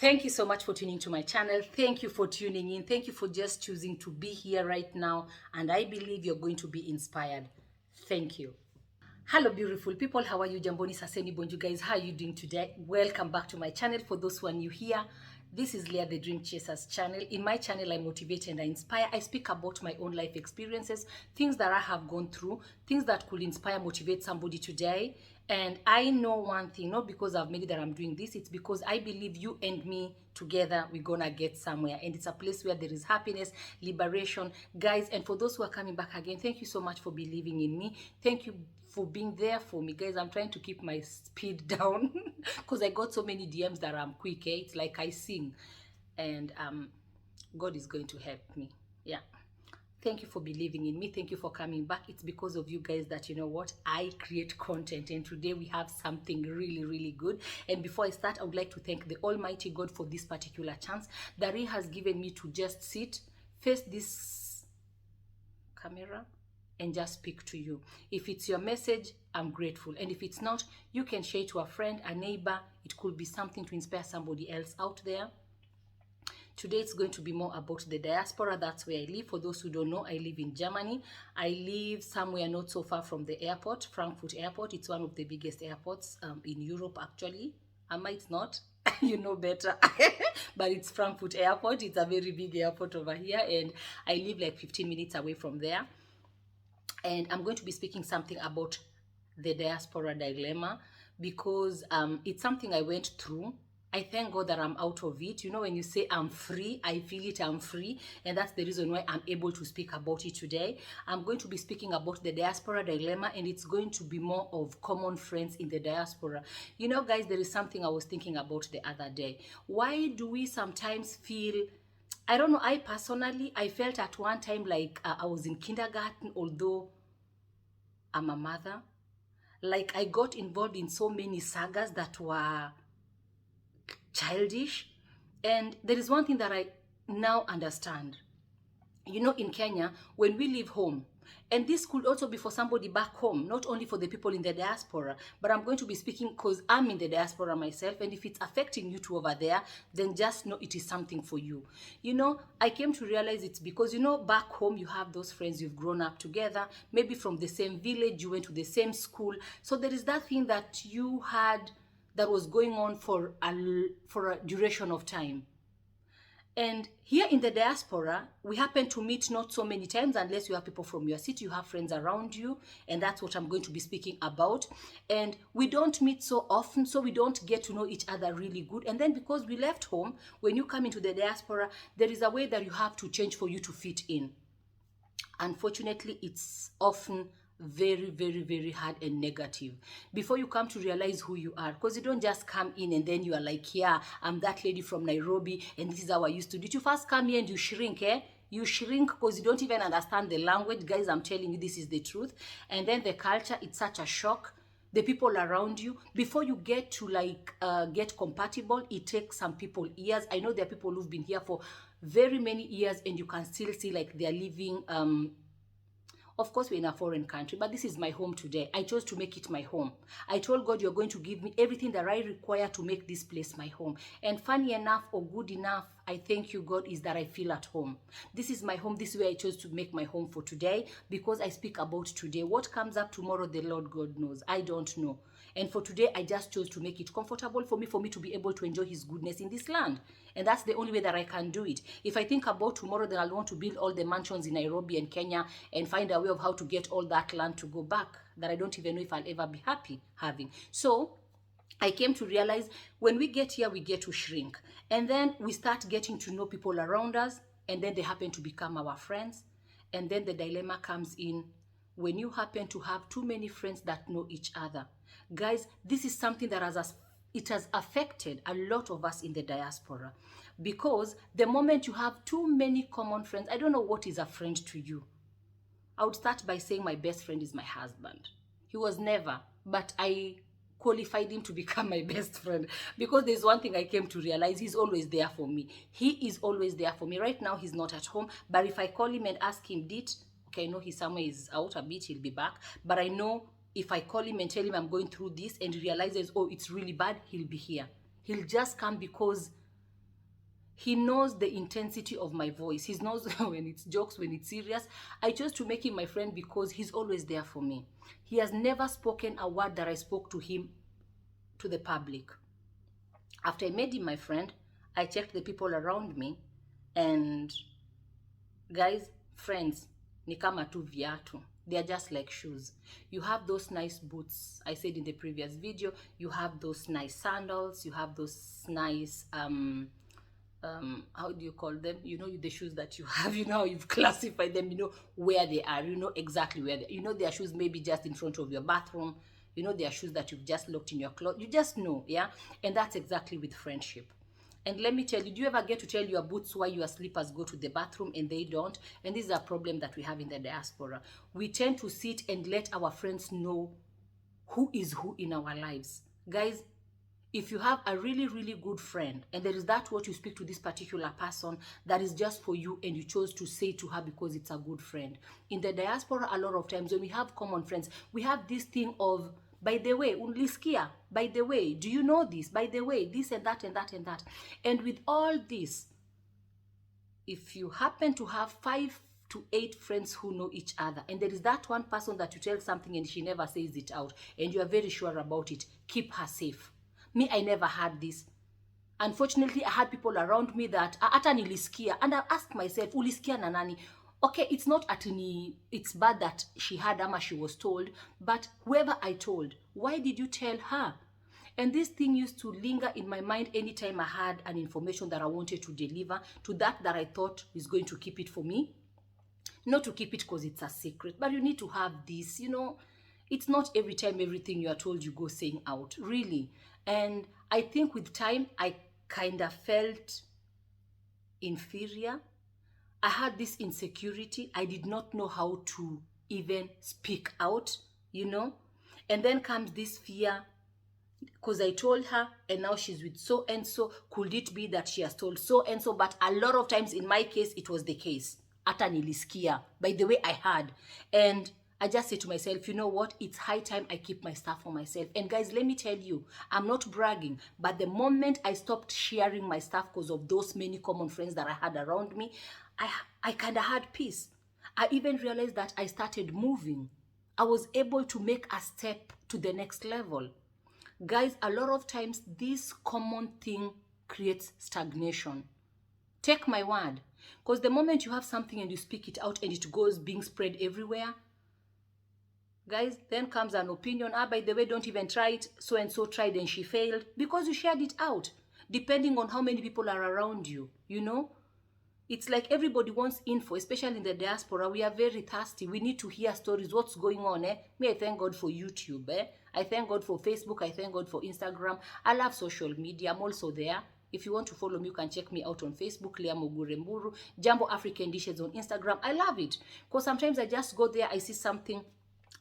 Thank you so much for tuning to my channel. Thank you for tuning in. Thank you for just choosing to be here right now. And I believe you're going to be inspired. Thank you. Hello beautiful people, how are you? Jamboni Saseni Bonju guys, how are you doing today? Welcome back to my channel. For those who are new here, this is Leah the Dream Chasers channel. In my channel, I motivate and I inspire. I speak about my own life experiences, things that I have gone through, things that could inspire, motivate somebody today. And I know one thing, not because I've made it that I'm doing this, it's because I believe you and me together, we're gonna get somewhere. And it's a place where there is happiness, liberation. Guys, and for those who are coming back again, thank you so much for believing in me. Thank you for being there for me. Guys, I'm trying to keep my speed down because I got so many DMs that I'm quick. It's like I sing. And God is going to help me. Yeah. Thank you for believing in me. Thank you for coming back. It's because of you guys that, you know what, I create content. And today we have something really, really good. And before I start, I would like to thank the Almighty God for this particular chance that He has given me to just sit, face this camera, and just speak to you. If it's your message, I'm grateful. And if it's not, you can share it to a friend, a neighbor. It could be something to inspire somebody else out there. Today it's going to be more about the diaspora. That's where I live. For those who don't know, I live in Germany. I live somewhere not so far from the airport, Frankfurt Airport. It's one of the biggest airports in Europe, actually. I might not. You know better. But it's Frankfurt Airport. It's a very big airport over here. And I live like 15 minutes away from there. And I'm going to be speaking something about the diaspora dilemma because it's something I went through. I thank God that I'm out of it. You know, when you say I'm free, I feel it, I'm free. And that's the reason why I'm able to speak about it today. I'm going to be speaking about the diaspora dilemma, and it's going to be more of common friends in the diaspora. You know, guys, there is something I was thinking about the other day. Why do we sometimes feel, I don't know, I personally, I felt at one time like I was in kindergarten, although I'm a mother. Like I got involved in so many sagas that were childish. And there is one thing that I now understand. You know, in Kenya, when we leave home, and this could also be for somebody back home, not only for the people in the diaspora, but I'm going to be speaking because I'm in the diaspora myself, and if it's affecting you two over there, then just know it is something for you. You know, I came to realize it's because, you know, back home you have those friends you've grown up together, maybe from the same village, you went to the same school, so there is that thing that you had that was going on for a duration of time. And here in the diaspora, we happen to meet not so many times unless you have people from your city, you have friends around you, and that's what I'm going to be speaking about. And we don't meet so often, so we don't get to know each other really good. And then because we left home, when you come into the diaspora, there is a way that you have to change for you to fit in. Unfortunately, it's often very, very, very hard and negative before you come to realize who you are, because you don't just come in and then you are like, yeah, I'm that lady from Nairobi and this is how I used to do it. You first come here and you shrink, you shrink because you don't even understand the language. Guys, I'm telling you, this is the truth. And then the culture, it's such a shock. The people around you, before you get to like get compatible, it takes some people years. I know there are people who've been here for very many years and you can still see like they're living of course, we're in a foreign country, but this is my home today. I chose to make it my home. I told God, you're going to give me everything that I require to make this place my home. And funny enough or good enough, I thank you, God, is that I feel at home. This is my home. This is where I chose to make my home for today because I speak about today. What comes up tomorrow, the Lord God knows. I don't know. And for today, I just chose to make it comfortable for me to be able to enjoy His goodness in this land. And that's the only way that I can do it. If I think about tomorrow, then I'll want to build all the mansions in Nairobi and Kenya and find a way of how to get all that land to go back that I don't even know if I'll ever be happy having. So I came to realize when we get here, we get to shrink. And then we start getting to know people around us, and then they happen to become our friends. And then the dilemma comes in when you happen to have too many friends that know each other. Guys, this is something that it has affected a lot of us in the diaspora, because the moment you have too many common friends, I don't know what is a friend to you. I would start by saying my best friend is my husband. He was never, but I qualified him to become my best friend because there's one thing I came to realize: he's always there for me. He is always there for me. Right now he's not at home, but if I call him and ask him, okay, I know he's somewhere, he's out a bit, he'll be back, but I know if I call him and tell him I'm going through this and he realizes, oh, it's really bad, he'll be here. He'll just come because He knows the intensity of my voice. He knows when it's jokes, when it's serious. I chose to make him my friend because he's always there for me. He has never spoken a word that I spoke to him to the public. After I made him my friend, I checked the people around me, and guys, friends, ni kama tu viatu. They are just like shoes. You have those nice boots. I said in the previous video, you have those nice sandals, you have those nice how do you call them, you know, the shoes that you have, you know, you've classified them, you know where they are, you know exactly where they, you know, their shoes maybe just in front of your bathroom, you know, their shoes that you've just locked in your closet, you just know. Yeah, and that's exactly with friendship. And let me tell you, do you ever get to tell your boots why your slippers go to the bathroom and they don't? And this is a problem that we have in the diaspora. We tend to sit and let our friends know who is who in our lives. Guys, if you have a really, really good friend, and there is that what you speak to this particular person that is just for you, and you chose to say to her because it's a good friend. In the diaspora, a lot of times when we have common friends, we have this thing of, by the way, unlisikia, by the way, do you know this, by the way, this and that and that and that. And with all this, if you happen to have 5 to 8 friends who know each other, and there is that one person that you tell something and she never says it out, and you are very sure about it, keep her safe. Me, I never had this. Unfortunately, I had people around me that hata nilisikia, and I asked myself, ulisikia na nani? Okay, it's not it's bad that she had ama she was told, but whoever I told, why did you tell her? And this thing used to linger in my mind anytime I had an information that I wanted to deliver to that I thought is going to keep it for me. Not to keep it because it's a secret, but you need to have this, you know. It's not every time everything you are told you go saying out, really. And I think with time, I kind of felt inferior. I had this insecurity. I did not know how to even speak out, you know. And then comes this fear, because I told her and now she's with so and so. Could it be that she has told so and so? But a lot of times in my case, it was the case. Hata nilisikia. By the way, I had. And I just say to myself, you know what? It's high time I keep my stuff for myself. And guys, let me tell you, I'm not bragging, but the moment I stopped sharing my stuff because of those many common friends that I had around me, I kind of had peace. I even realized that I started moving. I was able to make a step to the next level. Guys, a lot of times this common thing creates stagnation. Take my word. Because the moment you have something and you speak it out and it goes being spread everywhere, guys, then comes an opinion. By the way, don't even try it. So and so tried and she failed because you shared it out. Depending on how many people are around you, you know. It's like everybody wants info, especially in the diaspora. We are very thirsty. We need to hear stories. What's going on, eh? Me, I thank God for YouTube, eh? I thank God for Facebook. I thank God for Instagram. I love social media. I'm also there. If you want to follow me, you can check me out on Facebook, Lea Moguremburu, Jambo African Dishes on Instagram. I love it. Because sometimes I just go there, I see something.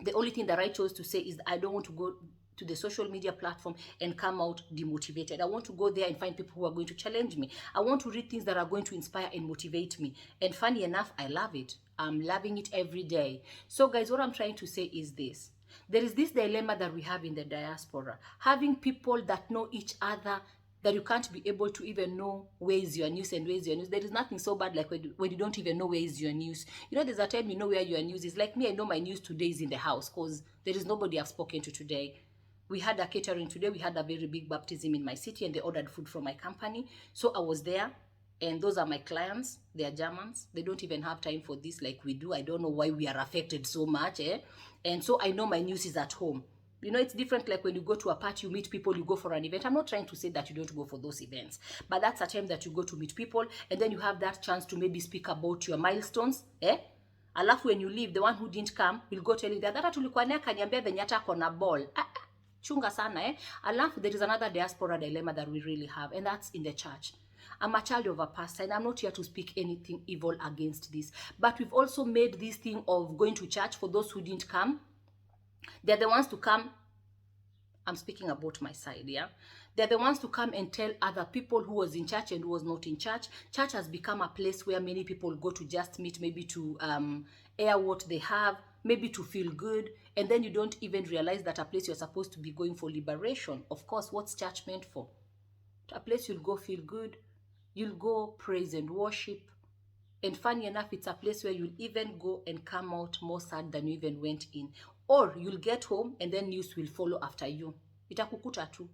The only thing that I chose to say is I don't want to go to the social media platform and come out demotivated. I want to go there and find people who are going to challenge me. I want to read things that are going to inspire and motivate me. And funny enough, I love it. I'm loving it every day. So guys, what I'm trying to say is this. There is this dilemma that we have in the diaspora. Having people that know each other, that you can't be able to even know where is your news and where is your news. There is nothing so bad like when you don't even know where is your news. You know, there's a time you know where your news is. Like me, I know my news today is in the house because there is nobody I've spoken to today. We had a catering today. We had a very big baptism in my city and they ordered food from my company. So I was there and those are my clients. They are Germans. They don't even have time for this like we do. I don't know why we are affected so much. And so I know my news is at home. You know, it's different like when you go to a party, you meet people, you go for an event. I'm not trying to say that you don't go for those events, but that's a time that you go to meet people and then you have that chance to maybe speak about your milestones. Alafu when you leave, the one who didn't come will go tell you that tulikuwa naye akaniambia venye hata kona ball. Chunga sana, Alafu there is another diaspora dilemma that we really have, and that's in the church. I'm a child of a pastor, and I'm not here to speak anything evil against this. But we've also made this thing of going to church for those who didn't come. They're the ones to come. I'm speaking about my side, yeah? They're the ones to come and tell other people who was in church and who was not in church. Church has become a place where many people go to just meet, maybe to air what they have, maybe to feel good. And then you don't even realize that a place you're supposed to be going for liberation. Of course, what's church meant for? A place you'll go feel good, You'll go praise and worship. And funny enough, it's a place where you'll even go and come out more sad than you even went in. Or you'll get home and then news will follow after you. Itakukuta tu.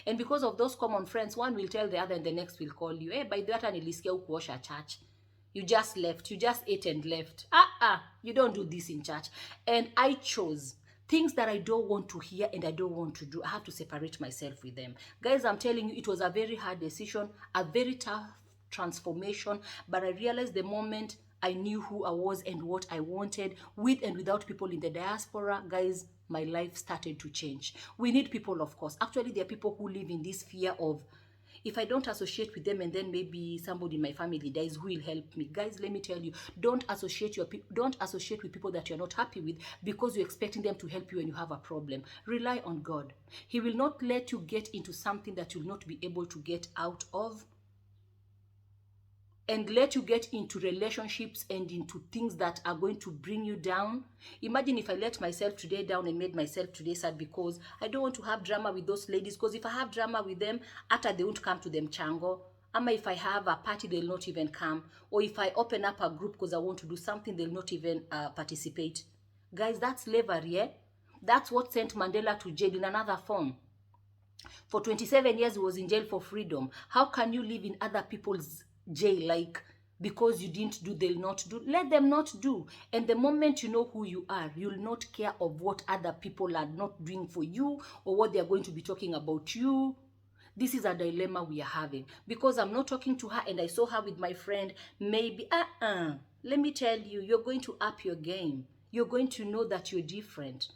And because of those common friends, one will tell the other and the next will call you. Hey, by the way, nilisikia ukuosha church. You just left. You just ate and left. You don't do this in church. And I chose things that I don't want to hear and I don't want to do. I have to separate myself with them. Guys, I'm telling you, it was a very hard decision, a very tough transformation, but I realized the moment I knew who I was and what I wanted, with and without people in the diaspora, guys, my life started to change. We need people, of course. Actually, there are people who live in this fear of, if I don't associate with them and then maybe somebody in my family dies, who will help me? Guys, let me tell you, don't associate with people that you're not happy with because you're expecting them to help you when you have a problem. Rely on God. He will not let you get into something that you'll not be able to get out of, and let you get into relationships and into things that are going to bring you down. Imagine if I let myself today down and made myself today sad because I don't want to have drama with those ladies, because if I have drama with them, after they won't come to them chango. Ama if I have a party, they'll not even come. Or if I open up a group because I want to do something, they'll not even participate. Guys, that's slavery, eh? That's what sent Mandela to jail in another form. For 27 years, he was in jail for freedom. How can you live in other people's jail, like, because you didn't do, they'll not do? Let them not do. And the moment you know who you are, you'll not care of what other people are not doing for you or what they're going to be talking about you. This is a dilemma we are having, because I'm not talking to her and I saw her with my friend. Maybe let me tell you, you're going to up your game. You're going to know that you're different.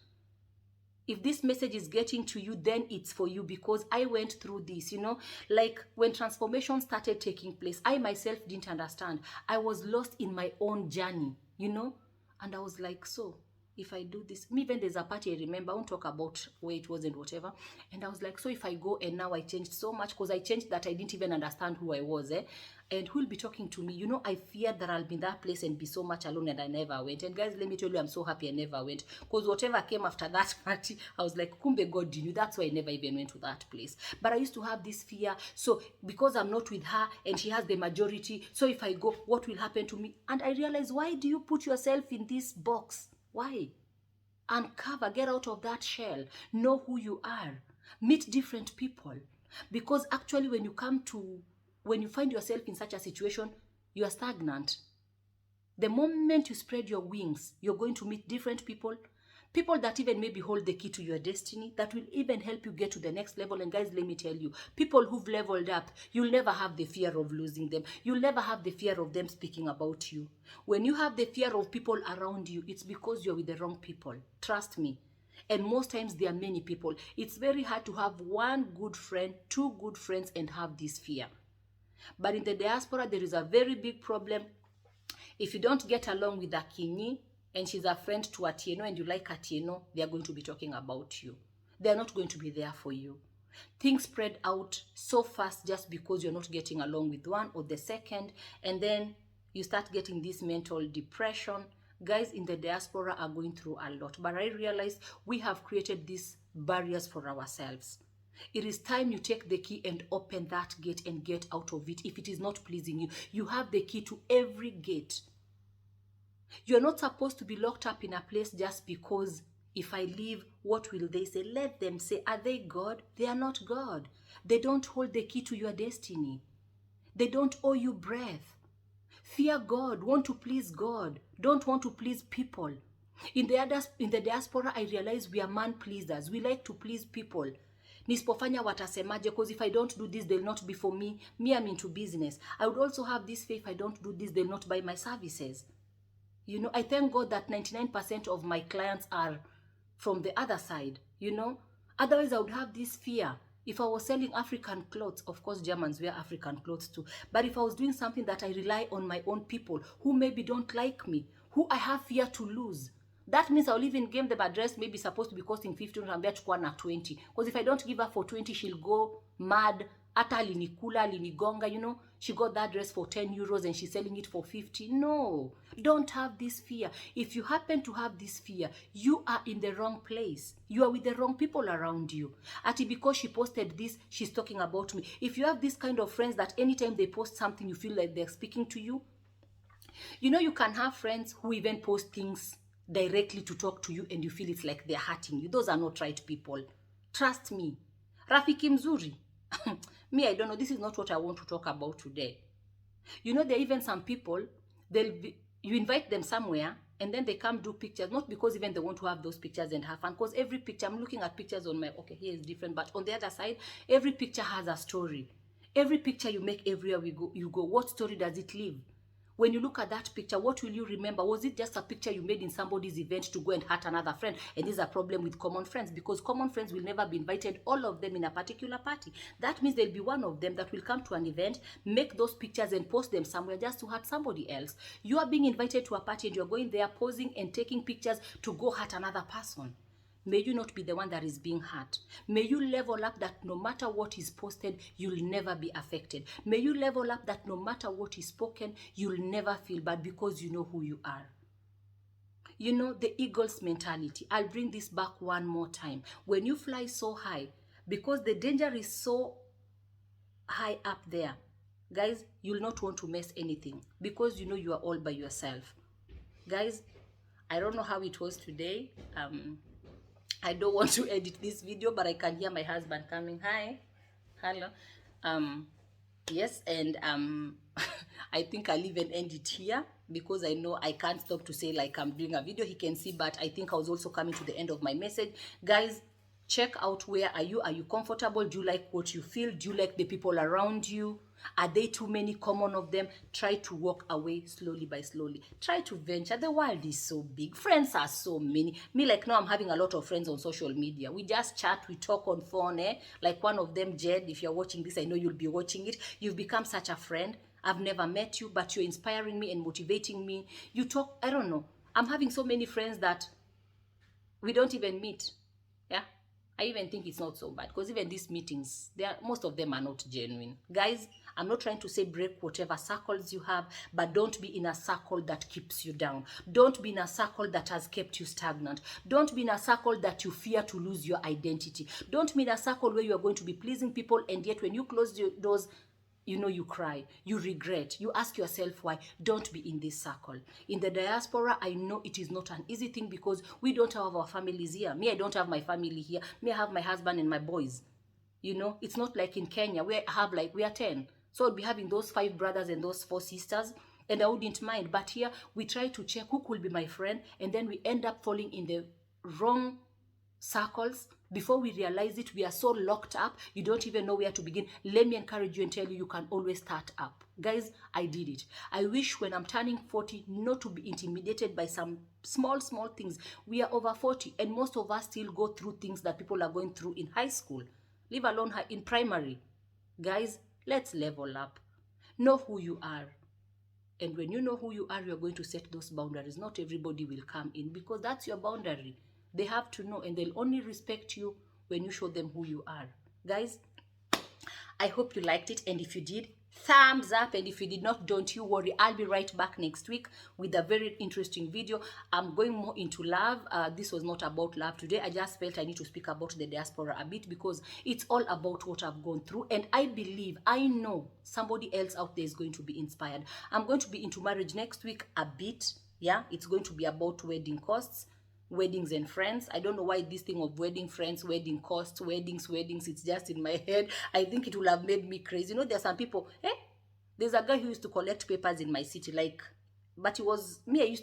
If this message is getting to you, then it's for you, because I went through this, you know, like when transformation started taking place, I myself didn't understand. I was lost in my own journey, you know, and I was like, so if I do this, even there's a party I remember, I won't talk about where it was and whatever, and I was like, so if I go and now I changed so much, because I changed that I didn't even understand who I was, and who will be talking to me? You know, I feared that I'll be in that place and be so much alone, and I never went. And guys, let me tell you, I'm so happy I never went, because whatever came after that party, I was like, kumbe God knew. That's why I never even went to that place. But I used to have this fear. So because I'm not with her and she has the majority, so if I go, what will happen to me? And I realized, why do you put yourself in this box? Why? Uncover, get out of that shell, know who you are, meet different people. Because actually when you find yourself in such a situation, you are stagnant. The moment you spread your wings, you're going to meet different people, people that even maybe hold the key to your destiny, that will even help you get to the next level. And guys, let me tell you, people who've leveled up, you'll never have the fear of losing them. You'll never have the fear of them speaking about you. When you have the fear of people around you, it's because you're with the wrong people. Trust me. And most times there are many people. It's very hard to have one good friend, two good friends, and have this fear. But in the diaspora, there is a very big problem. If you don't get along with Akinyi, and she's a friend to Atieno, and you like Atieno, they are going to be talking about you. They are not going to be there for you. Things spread out so fast just because you're not getting along with one or the second, and then you start getting this mental depression. Guys in the diaspora are going through a lot, but I realize we have created these barriers for ourselves. It is time you take the key and open that gate and get out of it. If it is not pleasing you, you have the key to every gate. You're not supposed to be locked up in a place just because if I leave, what will they say? Let them say. Are they God? They are not God. They don't hold the key to your destiny. They don't owe you breath. Fear God. Want to please God. Don't want to please people. In the diaspora, I realize we are man pleasers. We like to please people. Nispofanya watasemaje, because if I don't do this, they'll not be for me. Me, I'm into business. I would also have this fear, if I don't do this, they'll not buy my services. You know, I thank God that 99% of my clients are from the other side, you know. Otherwise, I would have this fear. If I was selling African clothes, of course, Germans wear African clothes too. But if I was doing something that I rely on my own people who maybe don't like me, who I have fear to lose, that means I'll even give them a dress maybe supposed to be costing 15, and I'm to 20. Because if I don't give her for 20, she'll go mad Ata alinikula, alinigonga, you know, she got that dress for 10 euros and she's selling it for 50. No, don't have this fear. If you happen to have this fear, you are in the wrong place. You are with the wrong people around you. Ati because she posted this, she's talking about me. If you have this kind of friends that anytime they post something, you feel like they're speaking to you, you know, you can have friends who even post things directly to talk to you and you feel it's like they're hurting you. Those are not right people. Trust me. Rafiki mzuri. Me, I don't know. This is not what I want to talk about today. You know, there are even some people, you invite them somewhere and then they come do pictures, not because even they want to have those pictures and have fun, because every picture, I'm looking at pictures on my, okay, here is different, but on the other side, every picture has a story. Every picture you make everywhere you go, what story does it leave? When you look at that picture, what will you remember? Was it just a picture you made in somebody's event to go and hurt another friend? And this is a problem with common friends, because common friends will never be invited, all of them in a particular party. That means there'll be one of them that will come to an event, make those pictures and post them somewhere just to hurt somebody else. You are being invited to a party and you're going there posing and taking pictures to go hurt another person. May you not be the one that is being hurt. May you level up that no matter what is posted, you'll never be affected. May you level up that no matter what is spoken, you'll never feel bad because you know who you are. You know, the eagle's mentality. I'll bring this back one more time. When you fly so high, because the danger is so high up there, guys, you'll not want to mess anything because you know you are all by yourself. Guys, I don't know how it was today. I don't want to edit this video, but I can hear my husband coming. Hi. Hello. Yes, and I think I'll even end it here because I know I can't stop to say like I'm doing a video. He can see, but I think I was also coming to the end of my message. Guys, check out where are you? Are you comfortable? Do you like what you feel? Do you like the people around you? Are there too many common of them? Try to walk away slowly by slowly. Try to venture. The world is so big. Friends are so many. Me, like now, I'm having a lot of friends on social media. We just chat. We talk on phone. Like one of them, Jed, if you're watching this, I know you'll be watching it. You've become such a friend. I've never met you, but you're inspiring me and motivating me. You talk, I don't know. I'm having so many friends that we don't even meet. Yeah. I even think it's not so bad because even these meetings, most of them are not genuine. Guys, I'm not trying to say break whatever circles you have, but don't be in a circle that keeps you down. Don't be in a circle that has kept you stagnant. Don't be in a circle that you fear to lose your identity. Don't be in a circle where you are going to be pleasing people and yet when you close your doors, you know, you cry, you regret, you ask yourself why. Don't be in this circle. In the diaspora, I know it is not an easy thing because we don't have our families here. Me, I don't have my family here. Me, I have my husband and my boys. You know, it's not like in Kenya where I have like, we are 10. So I'll be having those 5 brothers and those 4 sisters and I wouldn't mind. But here, we try to check who could be my friend and then we end up falling in the wrong circles. Before we realize it, we are so locked up, you don't even know where to begin. Let me encourage you and tell you, you can always start up. Guys, I did it. I wish when I'm turning 40 not to be intimidated by some small things. We are over 40 and most of us still go through things that people are going through in high school, leave alone in primary. Guys, let's level up. Know who you are. And when you know who you are, you're going to set those boundaries. Not everybody will come in because that's your boundary. They have to know and they'll only respect you when you show them who you are. Guys, I hope you liked it. And if you did, thumbs up. And if you did not, don't you worry. I'll be right back next week with a very interesting video. I'm going more into love. This was not about love today. I just felt I need to speak about the diaspora a bit because it's all about what I've gone through. And I believe, I know somebody else out there is going to be inspired. I'm going to be into marriage next week a bit. Yeah, it's going to be about wedding costs, weddings and friends. I don't know why this thing of wedding friends, wedding costs, weddings, it's just in my head. I think it will have made me crazy. You know, there's some people, there's a guy who used to collect papers in my city, like, but he was,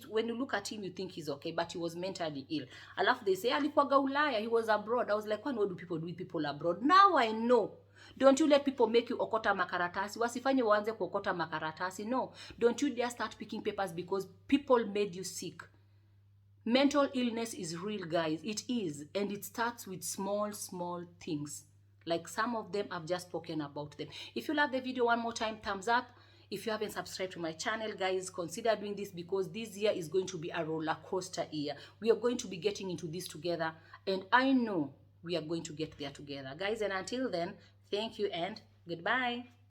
when you look at him, you think he's okay, but he was mentally ill. Alafu they say, alikuwaga Ulaya, he was abroad. I was like, what do people do with people abroad? Now I know. Don't you let people make you okota makaratasi. Wasifanye waanze kuokota makaratasi. No. Don't you dare start picking papers because people made you sick. Mental illness is real, guys. It is. And it starts with small things. Like some of them, I've just spoken about them. If you love the video, one more time, thumbs up. If you haven't subscribed to my channel, guys, consider doing this because this year is going to be a roller coaster year. We are going to be getting into this together. And I know we are going to get there together. Guys, and until then, thank you and Goodbye.